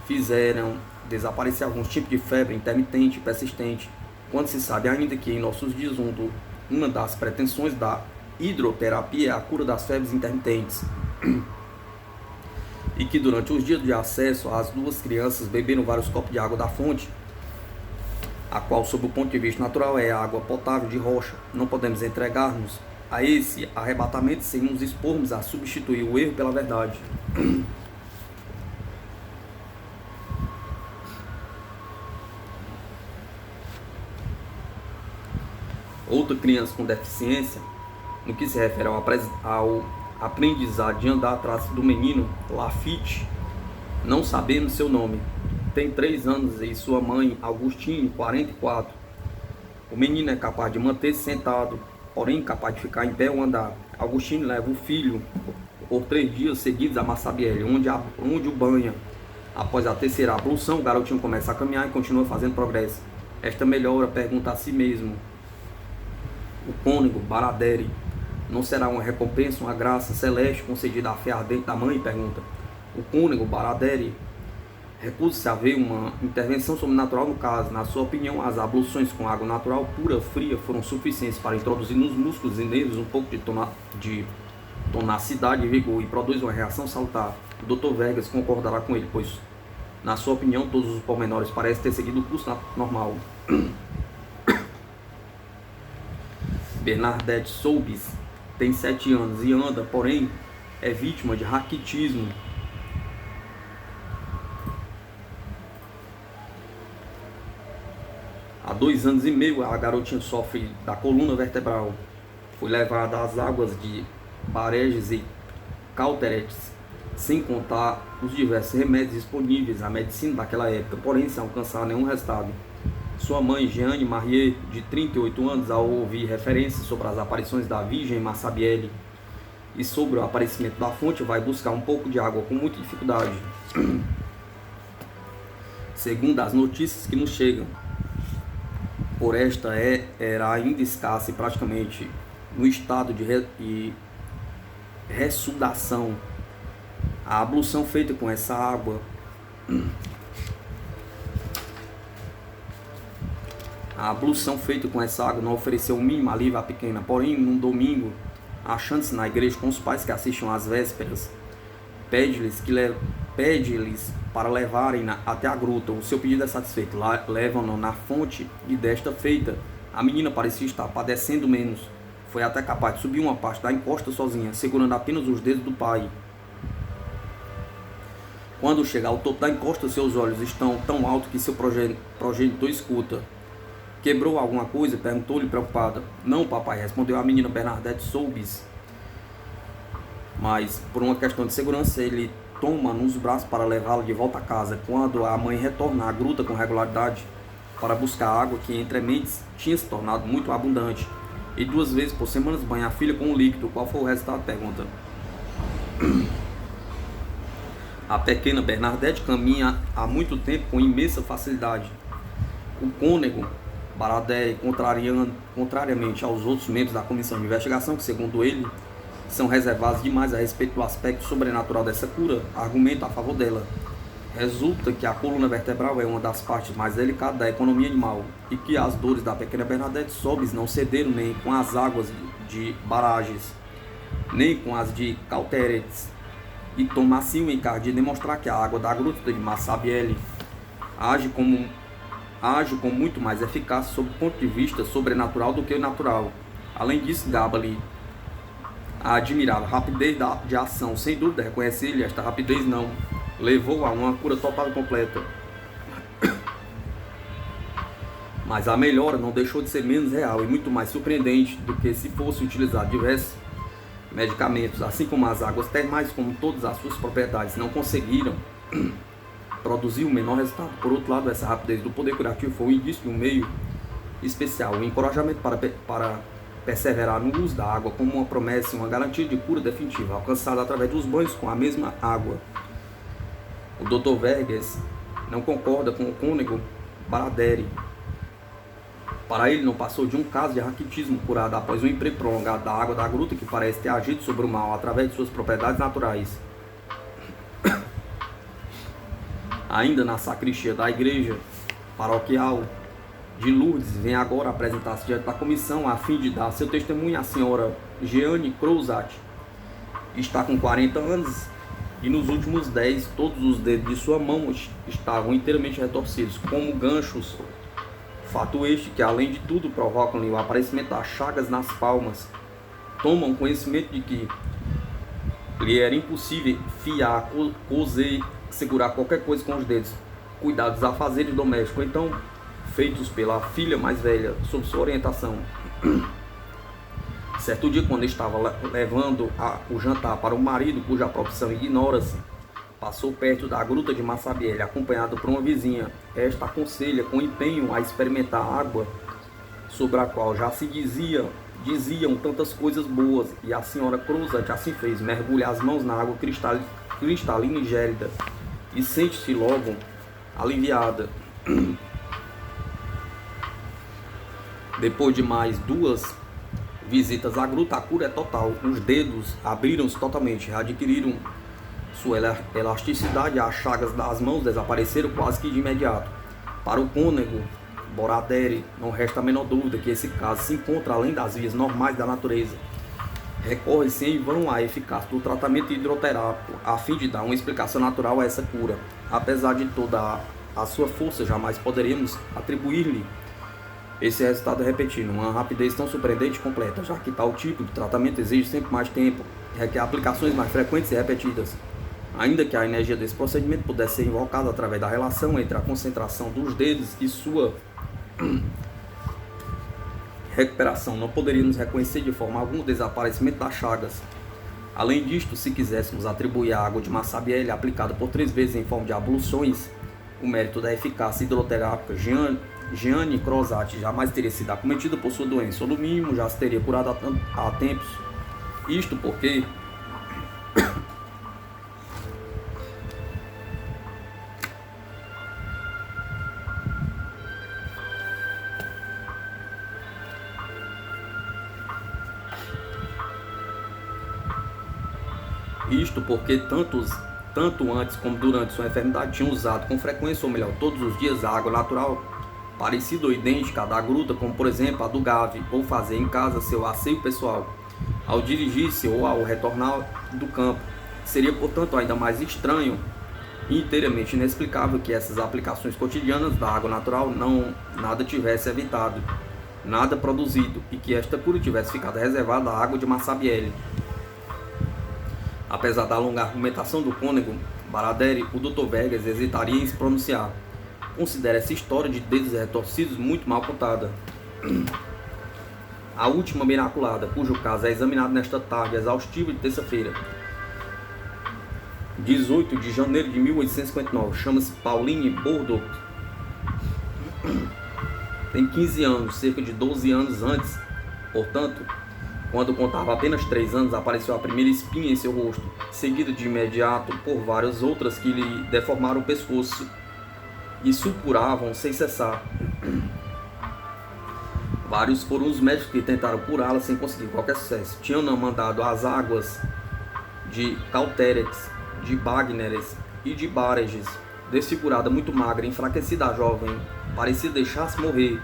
fizeram desaparecer alguns tipos de febre intermitente e persistente, quando se sabe ainda que em nossos dias uma das pretensões da hidroterapia é a cura das febres intermitentes, e que durante os dias de acesso as duas crianças beberam vários copos de água da fonte, a qual, sob o ponto de vista natural, é a água potável de rocha. Não podemos entregar-nos a esse arrebatamento sem nos expormos a substituir o erro pela verdade. Outra criança com deficiência, no que se refere ao aprendizado de andar atrás do menino Lafitte, não sabemos seu nome. Tem 3 anos e sua mãe, Augustine, 44. O menino é capaz de manter-se sentado, porém incapaz de ficar em pé ou andar. Augustine leva o filho por 3 dias seguidos a Massabielle, onde o banha. Após a terceira ablução, o garotinho começa a caminhar e continua fazendo progresso. Esta melhora pergunta a si mesmo: o cônego Baradere não será uma recompensa, uma graça celeste concedida à fé ardente da mãe? Pergunta. O cônego Baradere recusa-se a ver uma intervenção sobrenatural no caso. Na sua opinião, as abluções com água natural pura, fria, foram suficientes para introduzir nos músculos e nervos um pouco de tonacidade e vigor e produz uma reação salutar. O Dr. Vergas concordará com ele, pois, na sua opinião, todos os pormenores parecem ter seguido o curso normal. Bernadette Soubise tem 7 anos e anda, porém, é vítima de raquitismo. Há 2 anos e meio, a garotinha sofre da coluna vertebral. Foi levada às águas de Bareges e Cauteretes, sem contar os diversos remédios disponíveis à medicina daquela época, porém sem alcançar nenhum resultado. Sua mãe, Jeanne Marier, de 38 anos, ao ouvir referências sobre as aparições da Virgem Massabielle e sobre o aparecimento da fonte, vai buscar um pouco de água com muita dificuldade. Segundo as notícias que nos chegam, por esta era ainda escassa e praticamente no estado de ressudação. A ablução feita com essa água não ofereceu o mínimo alívio à pequena. Porém, num domingo, achando-se na igreja com os pais que assistiam às vésperas, pede-lhes para levarem até a gruta. O seu pedido é satisfeito. Levam-no na fonte e desta feita, a menina parecia estar padecendo menos. Foi até capaz de subir uma parte da encosta sozinha, segurando apenas os dedos do pai. Quando chega ao topo da encosta, seus olhos estão tão altos que seu progenitor escuta. Quebrou alguma coisa? Perguntou-lhe preocupada. Não, papai, respondeu a menina Bernadette Soubise. Mas, por uma questão de segurança, ele toma nos braços para levá-la de volta a casa. Quando a mãe retorna à gruta com regularidade para buscar água, que entre mentes tinha se tornado muito abundante, e 2 vezes por semana banha a filha com um líquido. Qual foi o resultado? Pergunta. A pequena Bernadette caminha há muito tempo com imensa facilidade. O cônego Baradere, contrariamente aos outros membros da comissão de investigação, que segundo ele são reservados demais a respeito do aspecto sobrenatural dessa cura, argumenta a favor dela. Resulta que a coluna vertebral é uma das partes mais delicadas da economia animal e que as dores da pequena Bernadette Soubise não cederam nem com as águas de Barages, nem com as de Cauteretes, e toma-se o encargo de demonstrar que a água da gruta de Massabielle age com muito mais eficácia sob o ponto de vista sobrenatural do que o natural. Além disso, gaba-lhe a admirável rapidez de ação. Sem dúvida, reconhece-lhe esta rapidez não levou a uma cura total e completa. Mas a melhora não deixou de ser menos real e muito mais surpreendente do que se fosse utilizado diversos medicamentos, assim como as águas termais, como todas as suas propriedades não conseguiram produzir o menor resultado. Por outro lado, essa rapidez do poder curativo foi um indício de um meio especial, o encorajamento para perseverar no uso da água como uma promessa e uma garantia de cura definitiva, alcançada através dos banhos com a mesma água. O Dr. Verges não concorda com o cônego Baradere. Para ele, não passou de um caso de raquitismo curado após um emprego prolongado da água da gruta que parece ter agido sobre o mal através de suas propriedades naturais. Ainda na sacristia da igreja paroquial de Lourdes, vem agora apresentar-se diante da comissão a fim de dar seu testemunho a senhora Jeanne Crozat. Está com 40 anos e nos últimos 10 todos os dedos de sua mão estavam inteiramente retorcidos, como ganchos. Fato este que, além de tudo, provocam-lhe o aparecimento das chagas nas palmas. Tomam conhecimento de que lhe era impossível fiar, coser, segurar qualquer coisa com os dedos. Cuidar dos afazeres domésticos, então feitos pela filha mais velha, sob sua orientação. Certo dia, quando estava levando o jantar para o marido, cuja profissão ignora-se, passou perto da gruta de Massabielle, acompanhado por uma vizinha. Esta aconselha com empenho a experimentar a água, sobre a qual já se diziam tantas coisas boas, e a senhora Crozat assim fez, mergulha as mãos na água cristalina e gélida, e sente-se logo aliviada. Depois de mais 2 visitas à gruta, a cura é total. Os dedos abriram-se totalmente, adquiriram sua elasticidade, as chagas das mãos desapareceram quase que de imediato. Para o cônego Baradere, não resta a menor dúvida que esse caso se encontra além das vias normais da natureza. Recorre-se em vão à eficácia do tratamento hidroterápico, a fim de dar uma explicação natural a essa cura. Apesar de toda a sua força, jamais poderíamos atribuir-lhe esse resultado repetindo, uma rapidez tão surpreendente e completa, já que tal tipo de tratamento exige sempre mais tempo, requer aplicações mais frequentes e repetidas. Ainda que a energia desse procedimento pudesse ser invocada através da relação entre a concentração dos dedos e sua recuperação, não poderíamos reconhecer de forma alguma o desaparecimento das chagas. Além disto, se quiséssemos atribuir a água de Massabielle aplicada por 3 vezes em forma de abluções o mérito da eficácia hidroterápica, Jeanne Crozat jamais teria sido acometida por sua doença, ou no mínimo já se teria curado há tempos. Isto porque tanto antes como durante sua enfermidade tinham usado com frequência, ou melhor, todos os dias, a água natural parecida ou idêntica à da gruta, como por exemplo a do Gave, ou fazer em casa seu asseio pessoal, ao dirigir-se ou ao retornar do campo. Seria, portanto, ainda mais estranho e inteiramente inexplicável que essas aplicações cotidianas da água natural nada tivesse evitado, nada produzido, e que esta cura tivesse ficado reservada à água de Massabielle. Apesar da longa argumentação do cônego Baradere, o Dr. Verges hesitaria em se pronunciar. Considera essa história de dedos retorcidos muito mal contada. A última miraculada, cujo caso é examinado nesta tarde exaustiva de terça-feira, 18 de janeiro de 1859, chama-se Pauline Bourdeau. Tem 15 anos, cerca de 12 anos antes, portanto, quando contava apenas 3 anos, apareceu a primeira espinha em seu rosto, seguida de imediato por várias outras que lhe deformaram o pescoço e supuravam sem cessar. Vários foram os médicos que tentaram curá-la sem conseguir qualquer sucesso. Tinham mandado as águas de Cauterex, de Bagneres e de Bareges. Desfigurada, muito magra, enfraquecida, a jovem parecia deixar-se morrer,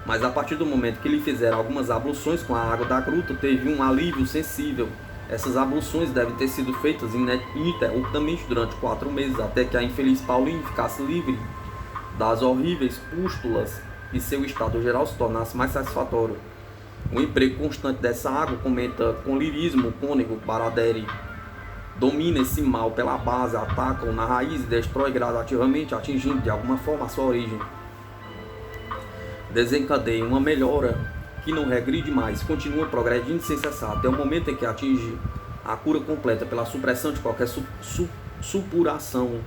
mas a partir do momento que lhe fizeram algumas abluções com a água da gruta, teve um alívio sensível. Essas abluções devem ter sido feitas ininterruptamente durante 4 meses, até que a infeliz Pauline ficasse livre das horríveis pústulas e seu estado geral se tornasse mais satisfatório. O emprego constante dessa água, comenta com lirismo o cônego Baradere, domina esse mal pela base, ataca-o na raiz e destrói gradativamente, atingindo de alguma forma a sua origem. desencadeia uma melhora que não regride mais, continua progredindo sem cessar, até o momento em que atinge a cura completa pela supressão de qualquer supuração,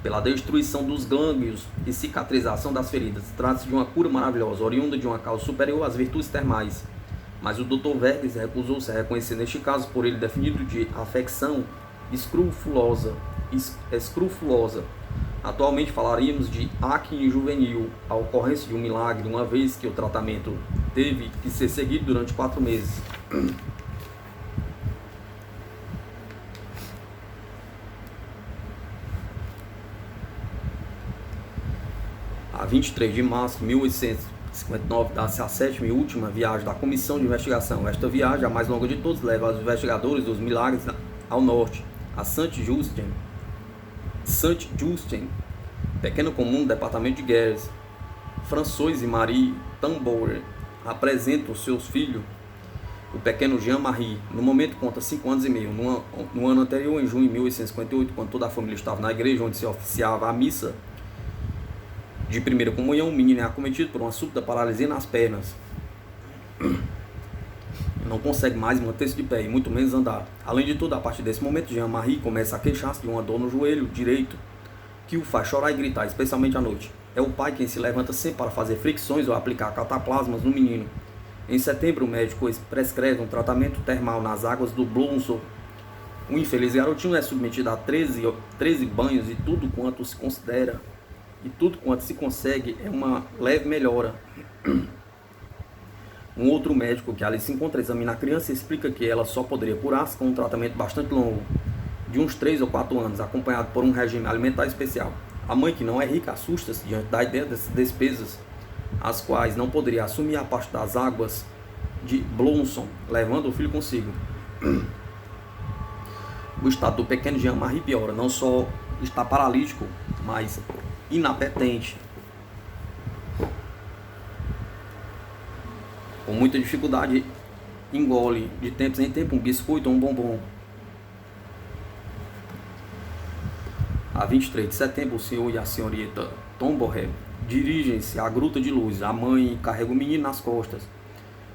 pela destruição dos gânglios e cicatrização das feridas. Trata-se de uma cura maravilhosa, oriunda de uma causa superior às virtudes termais. Mas o Dr. Verges recusou-se a reconhecer neste caso, por ele definido de afecção escrufulosa. Atualmente falaríamos de acne juvenil, a ocorrência de um milagre, uma vez que o tratamento teve que ser seguido durante 4 meses. A 23 de março de 1859, dá-se a 7ª e última viagem da comissão de investigação. Esta viagem, a mais longa de todas, leva os investigadores dos milagres ao norte, a Saint-Justin, pequeno comum do departamento de Guerres. François e Marie Tambouret apresentam seus filhos, o pequeno Jean-Marie. No momento conta 5 anos e meio. No ano anterior, em junho de 1858, quando toda a família estava na igreja onde se oficiava a missa de primeira comunhão, o menino é acometido por uma súbita paralisia nas pernas. Não consegue mais manter-se de pé e muito menos andar. Além de tudo, a partir desse momento, Jean-Marie começa a queixar-se de uma dor no joelho direito que o faz chorar e gritar, especialmente à noite. É o pai quem se levanta sempre para fazer fricções ou aplicar cataplasmas no menino. Em setembro, o médico prescreve um tratamento termal nas águas do Blonso. O infeliz garotinho é submetido a 13 banhos e tudo quanto se consegue é uma leve melhora. Um outro médico que ali se encontra examina a criança e explica que ela só poderia curar-se com um tratamento bastante longo, de uns 3 ou 4 anos, acompanhado por um regime alimentar especial. A mãe, que não é rica, assusta-se diante da ideia dessas despesas, as quais não poderia assumir a parte das águas de Blonson, levando o filho consigo. O estado do pequeno Jean-Marie piora, não só está paralítico, mas inapetente. Com muita dificuldade, engole de tempos em tempos um biscoito ou um bombom. A 23 de setembro, o senhor e a senhorita Tambouret dirigem-se à Gruta de Luz. A mãe carrega o menino nas costas.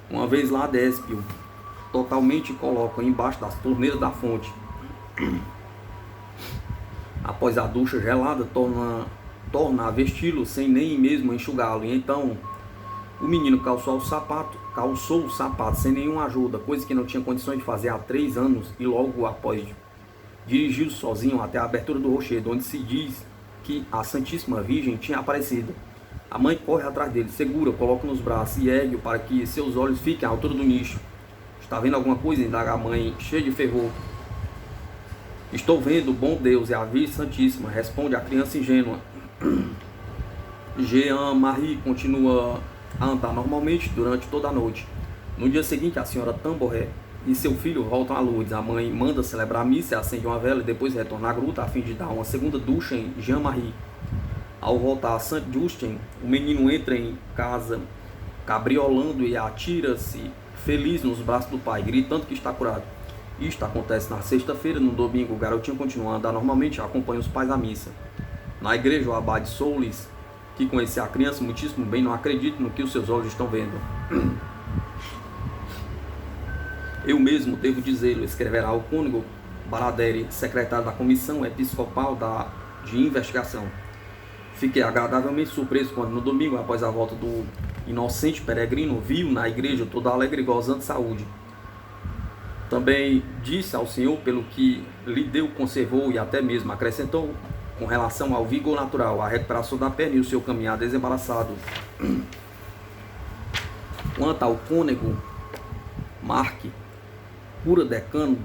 Uma vez lá, despe-o totalmente e coloca embaixo das torneiras da fonte. Após a ducha gelada, torna a vesti-lo sem nem mesmo enxugá-lo. E então o menino calçou o sapato sem nenhuma ajuda, coisa que não tinha condições de fazer há 3 anos, e logo após dirigiu sozinho até a abertura do rochedo, onde se diz que a Santíssima Virgem tinha aparecido. A mãe corre atrás dele, segura, coloca nos braços e ergue-o para que seus olhos fiquem à altura do nicho. Está vendo alguma coisa? Indaga a mãe, cheia de fervor. Estou vendo, bom Deus, é a Virgem Santíssima, responde a criança ingênua. Jean-Marie continua a andar normalmente durante toda a noite. No dia seguinte, a senhora Tambouret e seu filho voltam a Lourdes. A mãe manda celebrar a missa, acende uma vela e depois retorna à gruta a fim de dar uma segunda ducha em Jean-Marie. Ao voltar a Saint-Justin, o menino entra em casa cabriolando e atira-se feliz nos braços do pai, gritando que está curado. Isto acontece na sexta-feira. No domingo, o garotinho continua a andar normalmente e acompanha os pais à missa. Na igreja, o abade Soulis, que conhecia a criança muitíssimo bem, não acredita no que os seus olhos estão vendo. Eu mesmo devo dizê-lo, escreverá o cônego Baradere, secretário da Comissão Episcopal de Investigação. Fiquei agradavelmente surpreso quando, no domingo, após a volta do inocente peregrino, viu na igreja toda alegre e gozando de saúde. Também disse ao Senhor pelo que lhe deu, conservou e até mesmo acrescentou com relação ao vigor natural, a recuperação da perna e o seu caminhar desembaraçado. Quanto ao cônego Mark, cura decano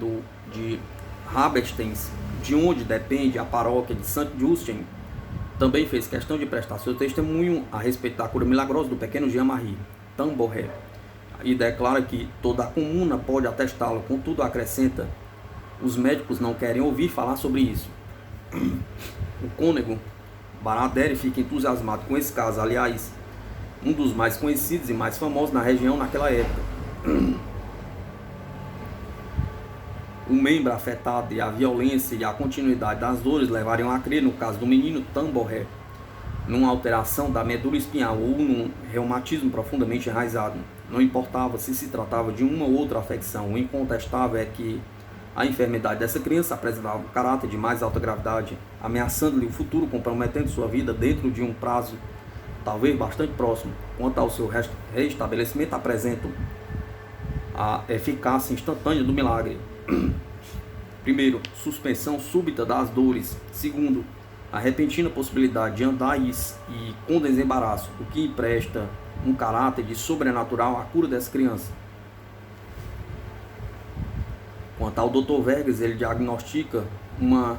de Rabesteins, de onde depende a paróquia de Saint-Justin, também fez questão de prestar seu testemunho a respeito da cura milagrosa do pequeno Jean-Marie Tambouret e declara que toda a comuna pode atestá-lo. Contudo, acrescenta, os médicos não querem ouvir falar sobre isso. O cônego Baradere fica entusiasmado com esse caso, aliás, um dos mais conhecidos e mais famosos na região naquela época. O membro afetado e a violência e a continuidade das dores levariam a crer, no caso do menino Tambouret, numa alteração da medula espinhal ou num reumatismo profundamente enraizado. Não importava se tratava de uma ou outra afecção, o incontestável é que a enfermidade dessa criança apresentava um caráter de mais alta gravidade, ameaçando-lhe o futuro, comprometendo sua vida dentro de um prazo talvez bastante próximo. Quanto ao seu restabelecimento, apresentam a eficácia instantânea do milagre. Primeiro, suspensão súbita das dores. Segundo, a repentina possibilidade de andar e com desembaraço, o que empresta um caráter de sobrenatural à cura dessa criança. Quanto ao Dr. Vergas, ele diagnostica uma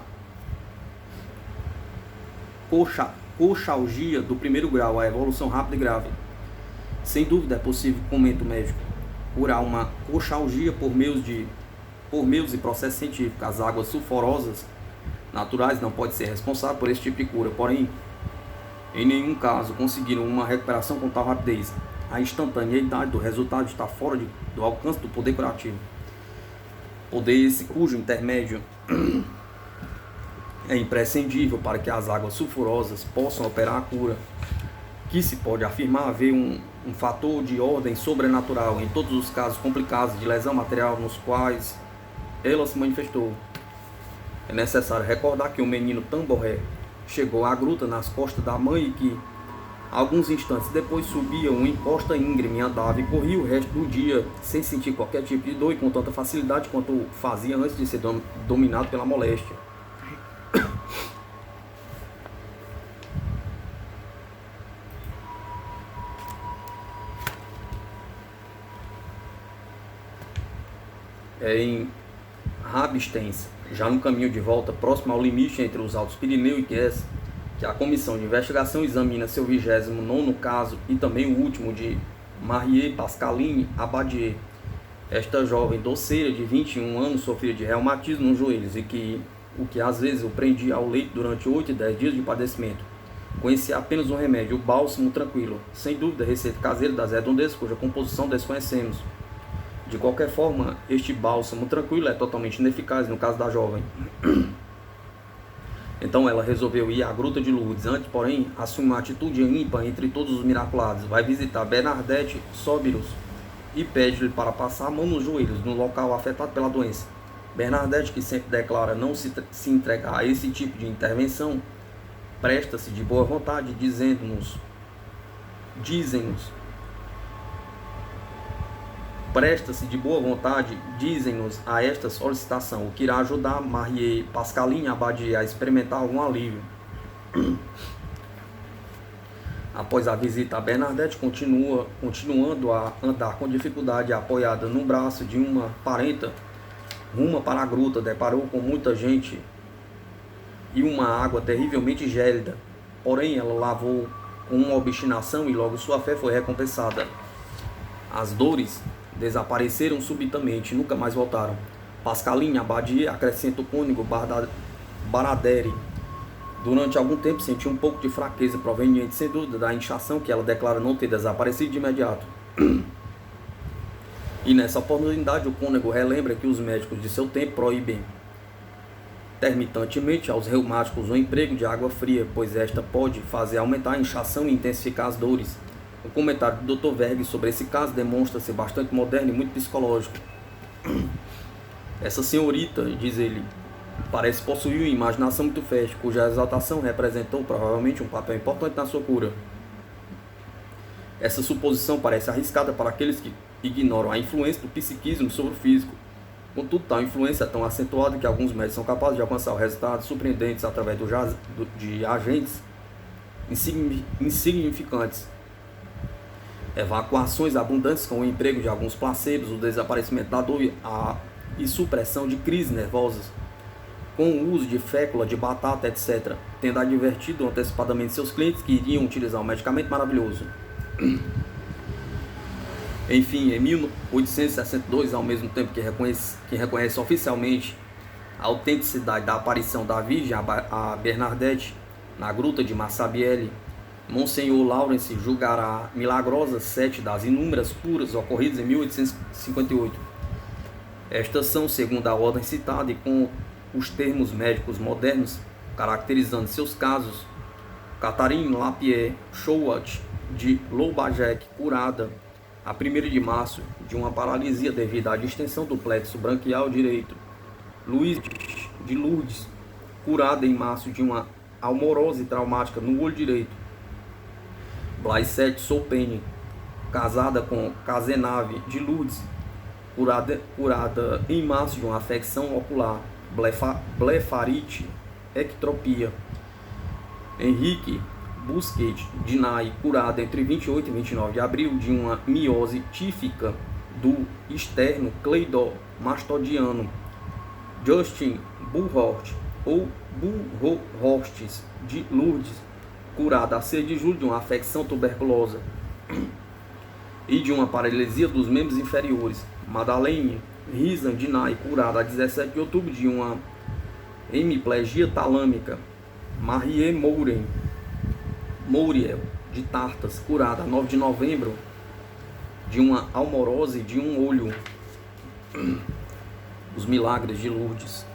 coxalgia do primeiro grau, a evolução rápida e grave. Sem dúvida é possível, comenta o médico, curar uma coxalgia por meios e processos científicos. As águas sulfurosas naturais não podem ser responsáveis por esse tipo de cura, porém, em nenhum caso conseguiram uma recuperação com tal rapidez. A instantaneidade do resultado está fora do alcance do poder curativo. Poder esse cujo intermédio é imprescindível para que as águas sulfurosas possam operar a cura, que se pode afirmar haver um fator de ordem sobrenatural em todos os casos complicados de lesão material nos quais ela se manifestou. É necessário recordar que o menino Tamborré chegou à gruta nas costas da mãe e que, alguns instantes depois, subia uma encosta íngreme, andava e corria o resto do dia sem sentir qualquer tipo de dor e com tanta facilidade quanto fazia antes de ser dominado pela moléstia. Em Rabastens, já no caminho de volta, próximo ao limite entre os Altos Pirineu e Guess, que a comissão de investigação examina seu 29º caso e também o último de Marie Pascaline Abadier. Esta jovem doceira de 21 anos sofria de reumatismo nos joelhos e o que às vezes o prendia ao leito durante 8 e 10 dias de padecimento. Conhecia apenas um remédio, o bálsamo tranquilo, sem dúvida receita caseira das redondezas cuja composição desconhecemos. De qualquer forma, este bálsamo tranquilo é totalmente ineficaz no caso da jovem. Então ela resolveu ir à Gruta de Lourdes. Antes, porém, assume uma atitude ímpar entre todos os miraculados. Vai visitar Bernadette Sobiros e pede-lhe para passar a mão nos joelhos, no local afetado pela doença. Bernadette, que sempre declara não se entregar a esse tipo de intervenção, presta-se de boa vontade, dizem-nos a esta solicitação, o que irá ajudar Marie Pascaline Abadier a experimentar algum alívio. Após a visita a Bernadette, continuando a andar com dificuldade, apoiada no braço de uma parenta, ruma para a gruta, deparou com muita gente e uma água terrivelmente gélida. Porém, ela lavou com uma obstinação e logo sua fé foi recompensada. As dores desapareceram subitamente, nunca mais voltaram. Pascaline Abadier, acrescenta o cônego Baradere, durante algum tempo sentiu um pouco de fraqueza, proveniente sem dúvida da inchação que ela declara não ter desaparecido de imediato. E nessa oportunidade o cônego relembra que os médicos de seu tempo proíbem termitantemente aos reumáticos o emprego de água fria, pois esta pode fazer aumentar a inchação e intensificar as dores. O comentário do Dr. Vergas sobre esse caso demonstra ser bastante moderno e muito psicológico. Essa senhorita, diz ele, parece possuir uma imaginação muito fértil, cuja exaltação representou provavelmente um papel importante na sua cura. Essa suposição parece arriscada para aqueles que ignoram a influência do psiquismo sobre o físico. Contudo, tal influência é tão acentuada que alguns médicos são capazes de alcançar resultados surpreendentes através de agentes insignificantes. Evacuações abundantes com o emprego de alguns placebos, o desaparecimento da dor e supressão de crises nervosas, com o uso de fécula, de batata, etc., tendo advertido antecipadamente seus clientes que iriam utilizar um medicamento maravilhoso. Enfim, em 1862, ao mesmo tempo que reconhece oficialmente a autenticidade da aparição da Virgem a Bernadette na gruta de Massabielle, Monsenhor Lawrence julgará milagrosas 7 das inúmeras curas ocorridas em 1858. Estas são, segundo a ordem citada e com os termos médicos modernos, caracterizando seus casos Catherine Lapierre Chouat, de Loubajac, curada a 1º de março de uma paralisia devido à distensão do plexo branquial direito. Luiz de Lourdes, curada em março de uma almorose traumática no olho direito. Blaisette Soupene, casada com Cazenave de Lourdes, curada em março de uma afecção ocular, blefarite, ectropia. Henrique Busquet de Nay, curado entre 28 e 29 de abril de uma miose tífica do externo cleidomastodiano. Justin Buchholz ou Buchholz de Lourdes, curado a 6 de julho de uma afecção tuberculosa e de uma paralisia dos membros inferiores. Madeleine Rizan de Nay, curada a 17 de outubro de uma hemiplegia talâmica. Marie Mouriel de Tartas, curada a 9 de novembro de uma almorose de um olho. Os milagres de Lourdes.